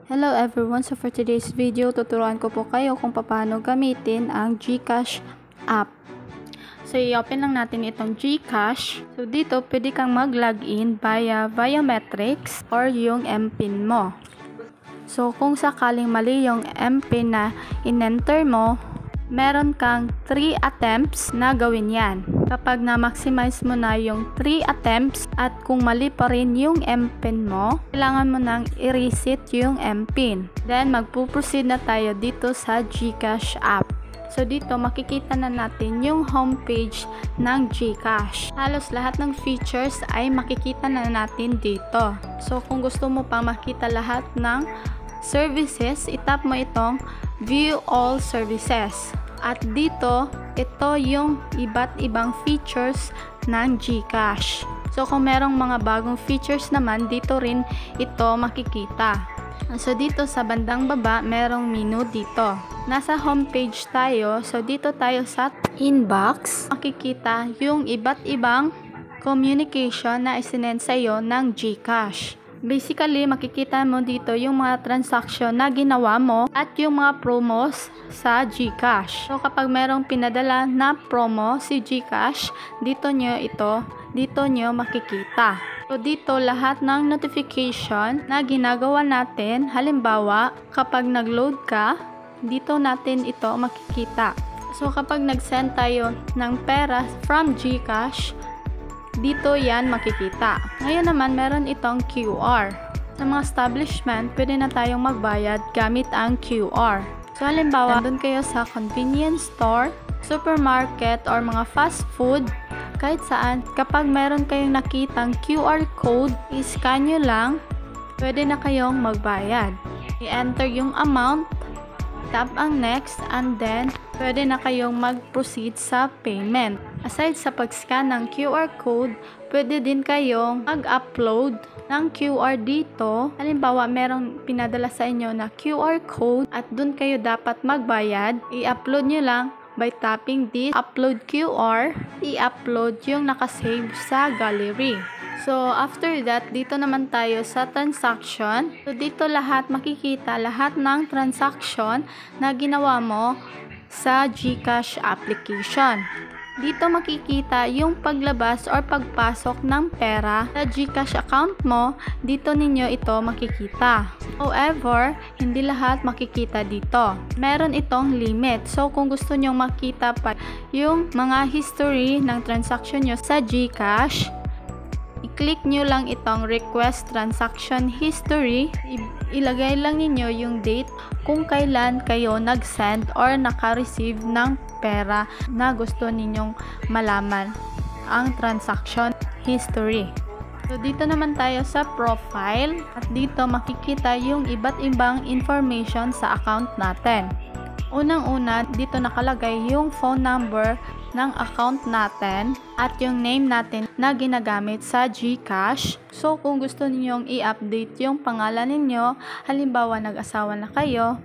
Hello everyone! So for today's video, tuturuan ko po kayo kung paano gamitin ang GCash app. So i-open lang natin itong GCash. So dito, pwede kang mag-login via biometrics or yung MPIN mo. So kung sakaling mali yung MPIN na in-enter mo, meron kang 3 attempts na gawin yan. Kapag na-maximize mo na yung 3 attempts at kung mali pa rin yung MPIN mo, kailangan mo nang i-reset yung MPIN. Then magpo-proceed na tayo dito sa GCash app. So dito makikita na natin yung homepage ng GCash. Halos lahat ng features ay makikita na natin dito. So kung gusto mo pa makita lahat ng services, itap mo itong View All Services. At dito, ito yung iba't ibang features ng GCash. So kung merong mga bagong features naman, dito rin ito makikita. So dito sa bandang baba, merong menu dito. Nasa homepage tayo, so dito tayo sa inbox. Makikita yung iba't ibang communication na isinend sa'yo ng GCash. Basically, makikita mo dito yung mga transaction na ginawa mo at yung mga promos sa GCash. So kapag merong pinadala na promo si GCash, dito nyo makikita. So dito lahat ng notification na ginagawa natin, halimbawa kapag nag-load ka, dito natin ito makikita. So kapag nag-send tayo ng pera from GCash, dito yan makikita. Ngayon naman, meron itong QR. Sa mga establishment, pwede na tayong magbayad gamit ang QR. So, halimbawa, nandun kayo sa convenience store, supermarket, or mga fast food, kahit saan, kapag meron kayong nakitang QR code, i-scan nyo lang, pwede na kayong magbayad. I-enter yung amount, tap ang next, and then, pwede na kayong mag-proceed sa payment. Aside sa pag-scan ng QR code, pwede din kayong mag-upload ng QR dito. Halimbawa, merong pinadala sa inyo na QR code at dun kayo dapat magbayad. I-upload nyo lang by tapping this upload QR. I-upload yung nakasave sa gallery. So, after that, dito naman tayo sa transaction. So, dito lahat makikita, lahat ng transaction na ginawa mo sa GCash application. Dito makikita yung paglabas or pagpasok ng pera sa GCash account mo. Dito ninyo ito makikita. However, hindi lahat makikita dito. Meron itong limit. So, kung gusto nyo makita pa yung mga history ng transaction nyo sa GCash, i-click nyo lang itong request transaction history. Ilagay lang ninyo yung date kung kailan kayo nag-send or naka-receive ng pera na gusto ninyong malaman ang transaction history. So dito naman tayo sa profile at dito makikita yung iba't ibang information sa account natin. Unang-una, dito nakalagay yung phone number ng account natin at yung name natin na ginagamit sa GCash. So kung gusto ninyong i-update yung pangalan ninyo, halimbawa nag-asawa na kayo,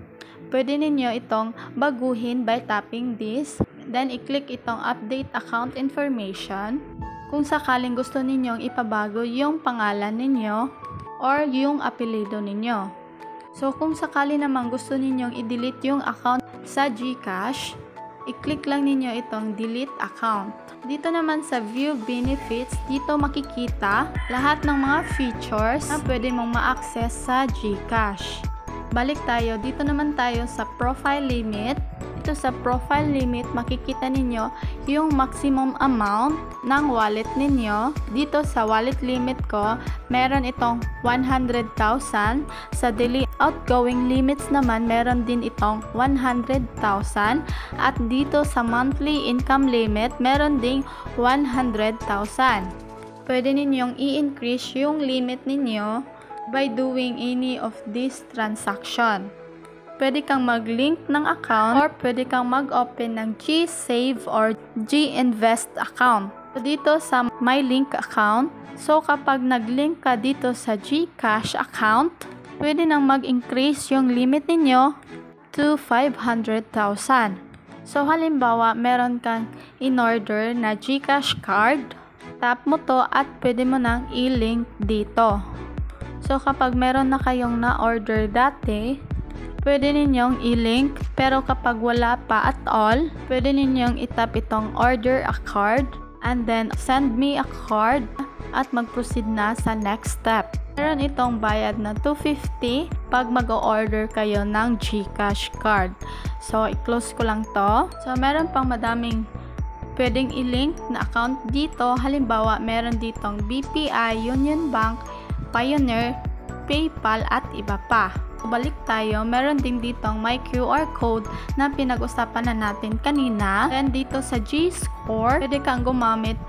pwede ninyo itong baguhin by tapping this. Then i-click itong update account information. Kung sakaling gusto ninyong ipabago yung pangalan ninyo or yung apelyido ninyo. So kung sakali naman gusto ninyong i-delete yung account sa GCash, i-click lang ninyo itong delete account. Dito naman sa view benefits, dito makikita lahat ng mga features na pwede mong ma-access sa GCash. Balik tayo, dito naman tayo sa profile limit. Dito sa profile limit, makikita ninyo yung maximum amount ng wallet ninyo. Dito sa wallet limit ko, meron itong 100,000. Sa daily outgoing limits naman, meron din itong 100,000. At dito sa monthly income limit, meron ding 100,000. Pwede ninyong i-increase yung limit ninyo by doing any of this transaction. Pwede kang mag-link ng account or pwede kang mag-open ng GSave or GInvest account. So dito sa My Link account, so kapag nag-link ka dito sa GCash account, pwede nang mag-increase yung limit ninyo to 500,000. So halimbawa, meron kang in-order na GCash card, tap mo to at pwede mo nang i-link dito. So So kapag meron na kayong na-order dati, pwede ninyong i-link. Pero kapag wala pa at all, pwede ninyong itap itong order a card and then send me a card at mag-proceed na sa next step. Meron itong bayad na $250 pag mag-order kayo ng GCash card. So, i-close ko lang to. So, meron pang madaming pwedeng i-link na account dito. Halimbawa, meron ditong BPI, Union Bank, Pioneer, PayPal at iba pa. Balik tayo, meron din ditong my QR code na pinag-usapan na natin kanina. Then dito sa G-Score, pwede kang gumamit.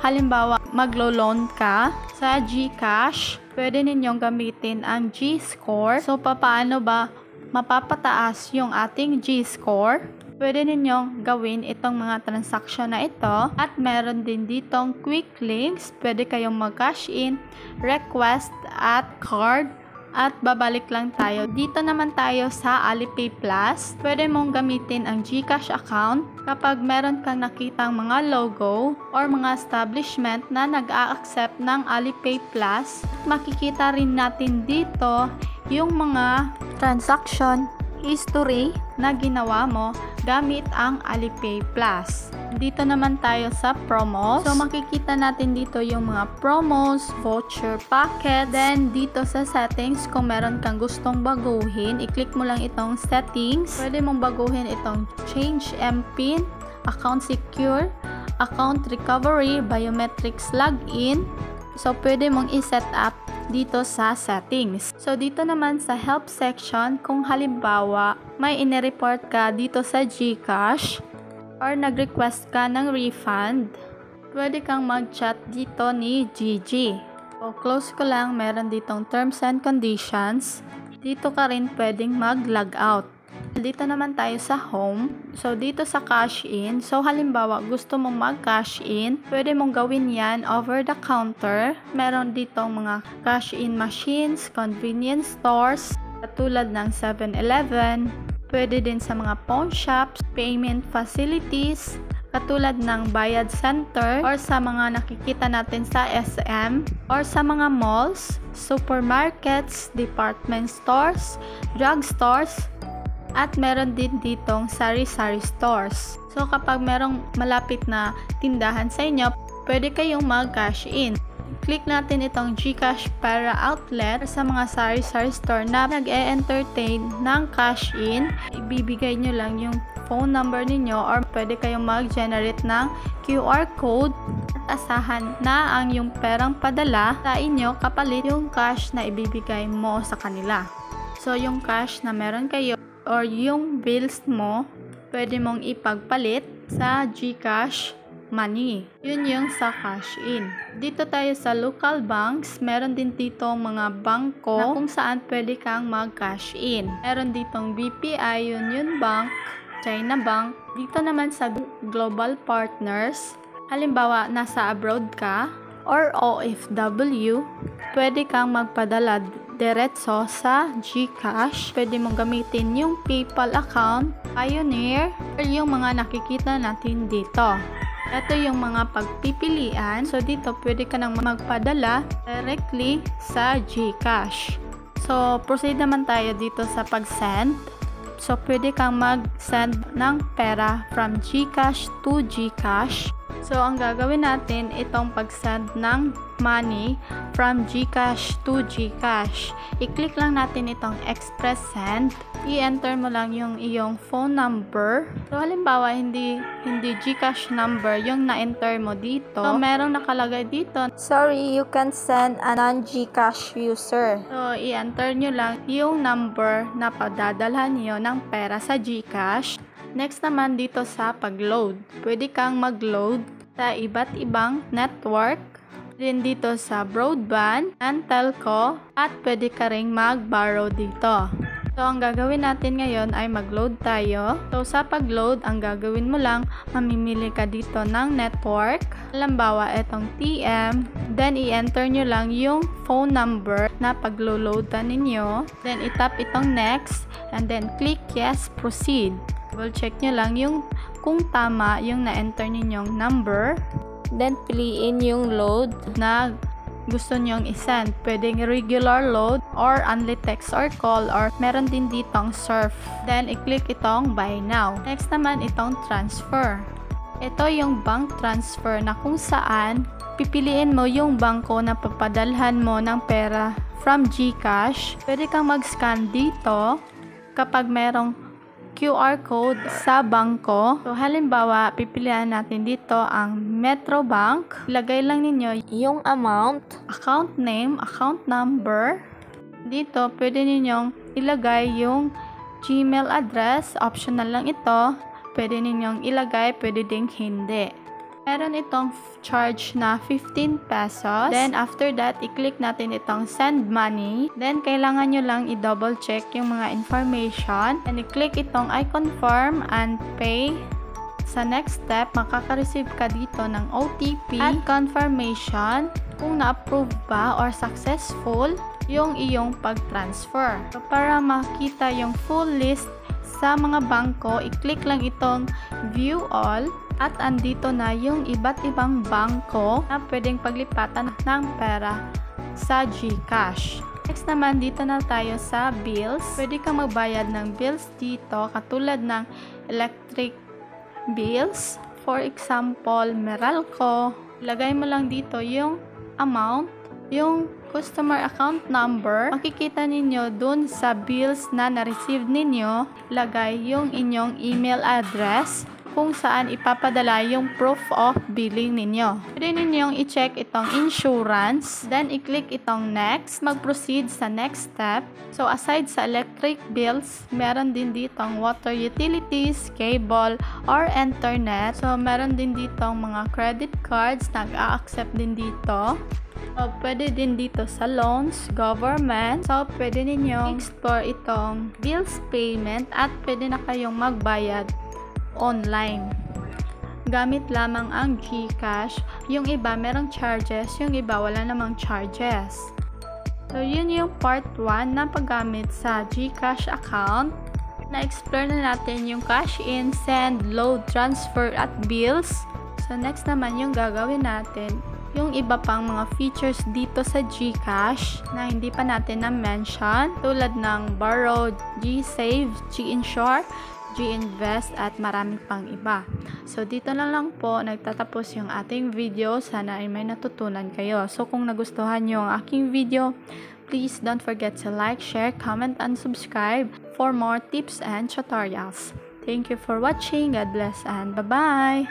Halimbawa, maglo-loan ka sa GCash, pwede ninyong gamitin ang G-Score. So, paano ba mapapataas yung ating G-Score? Pwede ninyong gawin itong mga transaction na ito. At meron din ditong quick links. Pwede kayong mag-cash in, request at card. At babalik lang tayo. Dito naman tayo sa Alipay Plus. Pwede mong gamitin ang GCash account kapag meron kang nakitang mga logo or mga establishment na nag-a-accept ng Alipay Plus. Makikita rin natin dito yung mga transaction history na ginawa mo gamit ang Alipay Plus. Dito naman tayo sa promos. So, makikita natin dito yung mga promos, voucher packet. Then, dito sa settings, kung meron kang gustong baguhin, i-click mo lang itong settings. Pwede mong baguhin itong change MPIN, account secure, account recovery, biometrics login. So, pwede mong i-set up dito sa settings. So, dito naman sa help section, kung halimbawa may inireport ka dito sa GCash or nag-request ka ng refund, pwede kang mag-chat dito ni Gigi. So, close ko lang, meron ditong terms and conditions. Dito ka rin pwedeng mag-log out. Dito naman tayo sa home. So, dito sa cash in. So, halimbawa, gusto mong mag-cash in, pwede mong gawin yan over the counter. Meron ditong mga cash in machines, convenience stores, katulad ng 7-Eleven. Pwede din sa mga pawn shops, payment facilities, katulad ng bayad center, or sa mga nakikita natin sa SM, or sa mga malls, supermarkets, department stores, drugstores, at meron din ditong sari-sari stores. So, kapag merong malapit na tindahan sa inyo, pwede kayong mag-cash in. Click natin itong GCash para outlet sa mga sari-sari store na nag-e-entertain ng cash in. Ibibigay nyo lang yung phone number ninyo or pwede kayong mag-generate ng QR code at asahan na ang yung perang padala sa inyo kapalit yung cash na ibibigay mo sa kanila. So, yung cash na meron kayo or yung bills mo, pwede mong ipagpalit sa GCash money. Yun yung sa cash in. Dito tayo sa local banks. Meron din dito mga bangko na kung saan pwede kang mag-cash in. Meron ditong BPI, Union Bank, China Bank. Dito naman sa global partners, halimbawa nasa abroad ka or OFW, pwede kang magpadala diretso sa GCash. Pwede mong gamitin yung PayPal account, Pioneer, or yung mga nakikita natin dito. Ito yung mga pagpipilian. So, dito pwede ka nang magpadala directly sa GCash. So, proceed naman tayo dito sa pag-send. So, pwede kang mag-send ng pera from GCash to GCash. So, ang gagawin natin, itong pag-send ng money from GCash to GCash. I-click lang natin itong Express Send. I-enter mo lang yung iyong phone number. So, halimbawa, hindi GCash number yung na-enter mo dito. So, merong nakalagay dito, sorry, you can send a non-GCash user. So, i-enter nyo lang yung number na padadalhan nyo ng pera sa GCash. Next naman dito sa pag-load. Pwede kang mag-load sa iba't ibang network. Din dito sa broadband and telco. At pwede ka ring mag-borrow dito. So, ang gagawin natin ngayon ay mag-load tayo. So, sa pag-load, ang gagawin mo lang, mamimili ka dito ng network. Halimbawa, itong TM. Then, i-enter nyo lang yung phone number na pag-loadan ninyo. Then, itap itong next. And then, click yes, proceed. Check nyo lang yung kung tama yung na-enter ninyong number. Then, piliin yung load na gusto nyong isend. Pwedeng regular load or only text or call, or meron din ditong surf. Then, i-click itong buy now. Next naman itong transfer. Ito yung bank transfer na kung saan pipiliin mo yung bangko na papadalhan mo ng pera from GCash. Pwede kang mag-scan dito kapag merong QR code sa bangko. So, halimbawa, pipilian natin dito ang Metro Bank. Ilagay lang ninyo yung amount, account name, account number. Dito, pwede ninyong ilagay yung Gmail address. Optional lang ito. Pwede ninyong ilagay, pwede ding hindi. Meron itong charge na 15 pesos. Then, after that, i-click natin itong send money. Then, kailangan nyo lang i-double check yung mga information. And i-click itong I confirm and pay. Sa next step, makaka-receive ka dito ng OTP at confirmation kung na-approve ba or successful yung iyong pag-transfer. So, para makita yung full list sa mga bangko, i-click lang itong view all. At andito na yung iba't ibang bangko na pwedeng paglipatan ng pera sa GCash. Next naman, dito na tayo sa bills. Pwede kang magbayad ng bills dito, katulad ng electric bills. For example, Meralco. Lagay mo lang dito yung amount, yung customer account number. Makikita ninyo dun sa bills na na-receive ninyo. Lagay yung inyong email address kung saan ipapadala yung proof of billing ninyo. Pwede ninyong i-check itong insurance, then i-click itong next, mag-proceed sa next step. So, aside sa electric bills, meron din ditong water utilities, cable, or internet. So, meron din ditong mga credit cards, nag-a-accept din dito. So, pwede din dito sa loans, government. So, pwede ninyong explore itong bills payment at pwede na kayong magbayad online gamit lamang ang GCash. Yung iba merong charges, yung iba wala namang charges. So, yun yung part 1 na paggamit sa GCash account. Na-explore na natin yung cash in, send, load, transfer, at bills. So, next naman yung gagawin natin, yung iba pang mga features dito sa GCash na hindi pa natin na-mention, tulad ng borrow, GSave, GInsure, G-Invest, at marami pang iba. So, dito na lang po nagtatapos yung ating video. Sana ay may natutunan kayo. So, kung nagustuhan nyo ang aking video, please don't forget to like, share, comment, and subscribe for more tips and tutorials. Thank you for watching. God bless and bye-bye!